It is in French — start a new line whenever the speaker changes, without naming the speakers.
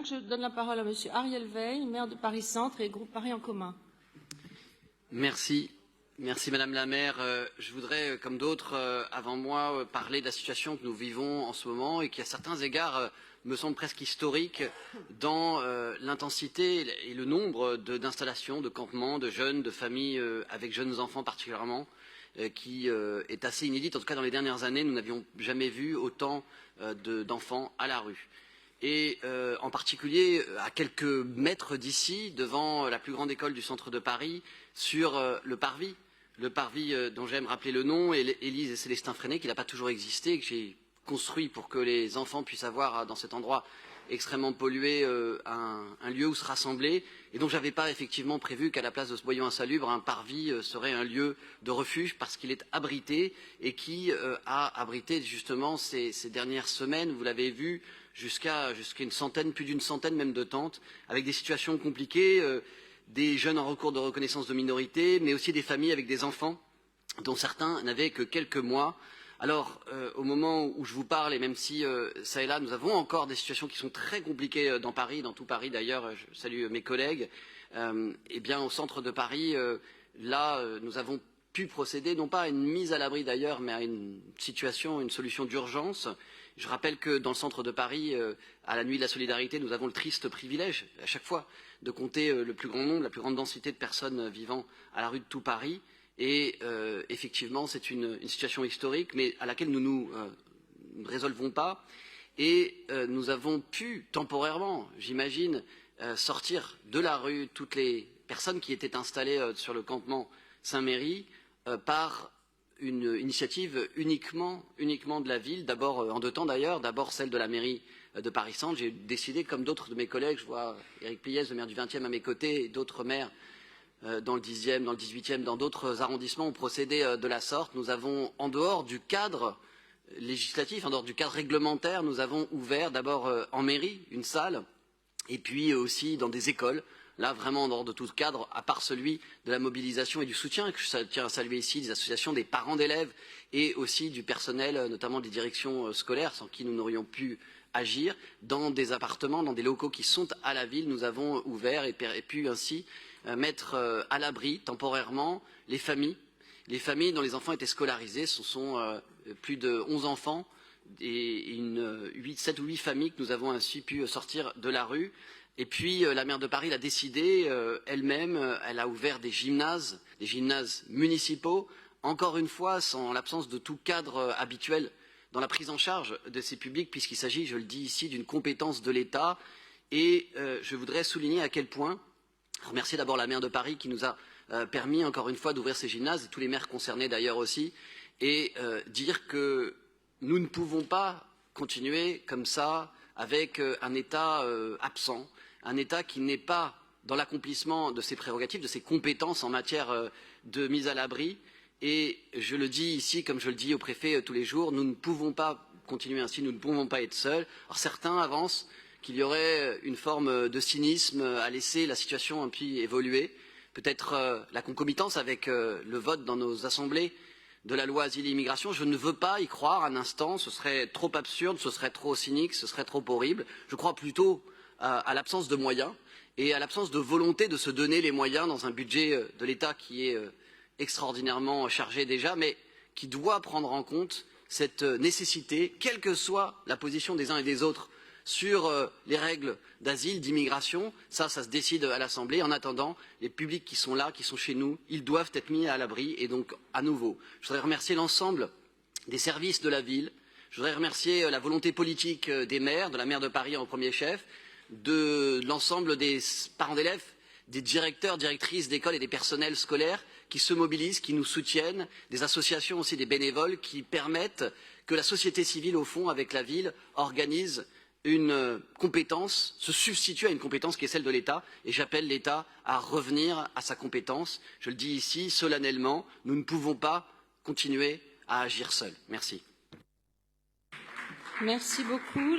Je donne la parole à Monsieur Ariel Veil, maire de Paris Centre et groupe Paris en commun.
Merci. Merci Madame la maire. Je voudrais, comme d'autres avant moi, parler de la situation que nous vivons en ce moment et qui, à certains égards, me semble presque historique dans l'intensité et le nombre d'installations, de campements, de jeunes, de familles avec jeunes enfants particulièrement, qui est assez inédite. En tout cas, dans les dernières années, nous n'avions jamais vu autant d'enfants à la rue. Et en particulier à quelques mètres d'ici, devant la plus grande école du centre de Paris, sur le parvis dont j'aime rappeler le nom, Élise et Célestin Freinet, qui n'a pas toujours existé, que j'ai construit pour que les enfants puissent avoir dans cet endroit extrêmement pollué un lieu où se rassembler, et dont je n'avais pas effectivement prévu qu'à la place de ce boyau insalubre, un parvis serait un lieu de refuge parce qu'il est abrité et qui a abrité justement ces dernières semaines, vous l'avez vu, jusqu'à une centaine, plus d'une centaine même de tentes, avec des situations compliquées, des jeunes en recours de reconnaissance de minorité, mais aussi des familles avec des enfants dont certains n'avaient que quelques mois. Alors, au moment où je vous parle, et même si ça et là, nous avons encore des situations qui sont très compliquées dans Paris, dans tout Paris d'ailleurs, je salue mes collègues, eh bien au centre de Paris, nous avons pu procéder, non pas à une mise à l'abri d'ailleurs, mais à une situation, une solution d'urgence. Je rappelle que dans le centre de Paris, à la nuit de la solidarité, nous avons le triste privilège, à chaque fois, de compter le plus grand nombre, la plus grande densité de personnes vivant à la rue de tout Paris. Et effectivement, c'est une situation historique, mais à laquelle nous ne résolvons pas. Et nous avons pu temporairement, j'imagine, sortir de la rue toutes les personnes qui étaient installées sur le campement Saint-Méry par une initiative uniquement de la ville, d'abord en deux temps d'ailleurs, d'abord celle de la mairie de Paris Centre. J'ai décidé, comme d'autres de mes collègues, je vois Éric Pliès, le maire du 20e à mes côtés, et d'autres maires dans le 10e, dans le 18e, dans d'autres arrondissements ont procédé de la sorte. Nous avons, en dehors du cadre législatif, en dehors du cadre réglementaire, nous avons ouvert d'abord en mairie une salle, et puis aussi dans des écoles. Là, vraiment, en dehors de tout cadre, à part celui de la mobilisation et du soutien, que je tiens à saluer ici, des associations, des parents d'élèves et aussi du personnel, notamment des directions scolaires, sans qui nous n'aurions pu agir. Dans des appartements, dans des locaux qui sont à la ville, nous avons ouvert et pu ainsi mettre à l'abri temporairement les familles dont les enfants étaient scolarisés. Ce sont plus de 11 enfants et 7 ou 8 familles que nous avons ainsi pu sortir de la rue. Et puis la maire de Paris l'a décidé elle-même, elle a ouvert des gymnases municipaux, encore une fois sans l'absence de tout cadre habituel dans la prise en charge de ces publics, puisqu'il s'agit, je le dis ici, d'une compétence de l'État. Et je voudrais souligner à quel point, remercier d'abord la maire de Paris qui nous a permis encore une fois d'ouvrir ces gymnases, et tous les maires concernés d'ailleurs aussi, et dire que nous ne pouvons pas continuer comme ça avec un État absent, un État qui n'est pas dans l'accomplissement de ses prérogatives, de ses compétences en matière de mise à l'abri. Et je le dis ici, comme je le dis au préfet tous les jours, nous ne pouvons pas continuer ainsi, nous ne pouvons pas être seuls. Alors certains avancent qu'il y aurait une forme de cynisme à laisser la situation un peu évoluer, peut-être la concomitance avec le vote dans nos assemblées de la loi Asile et Immigration. Je ne veux pas y croire un instant, ce serait trop absurde, ce serait trop cynique, ce serait trop horrible. Je crois plutôt à l'absence de moyens et à l'absence de volonté de se donner les moyens dans un budget de l'État qui est extraordinairement chargé déjà, mais qui doit prendre en compte cette nécessité, quelle que soit la position des uns et des autres sur les règles d'asile, d'immigration. Ça se décide à l'Assemblée. En attendant, les publics qui sont là, qui sont chez nous, ils doivent être mis à l'abri. Et donc, à nouveau, je voudrais remercier l'ensemble des services de la ville. Je voudrais remercier la volonté politique des maires, de la maire de Paris en premier chef, de l'ensemble des parents d'élèves, des directeurs, directrices d'écoles et des personnels scolaires qui se mobilisent, qui nous soutiennent, des associations aussi, des bénévoles qui permettent que la société civile, au fond, avec la ville, organise une compétence, se substitue à une compétence qui est celle de l'État, et j'appelle l'État à revenir à sa compétence. Je le dis ici solennellement, nous ne pouvons pas continuer à agir seuls. Merci.
Merci beaucoup.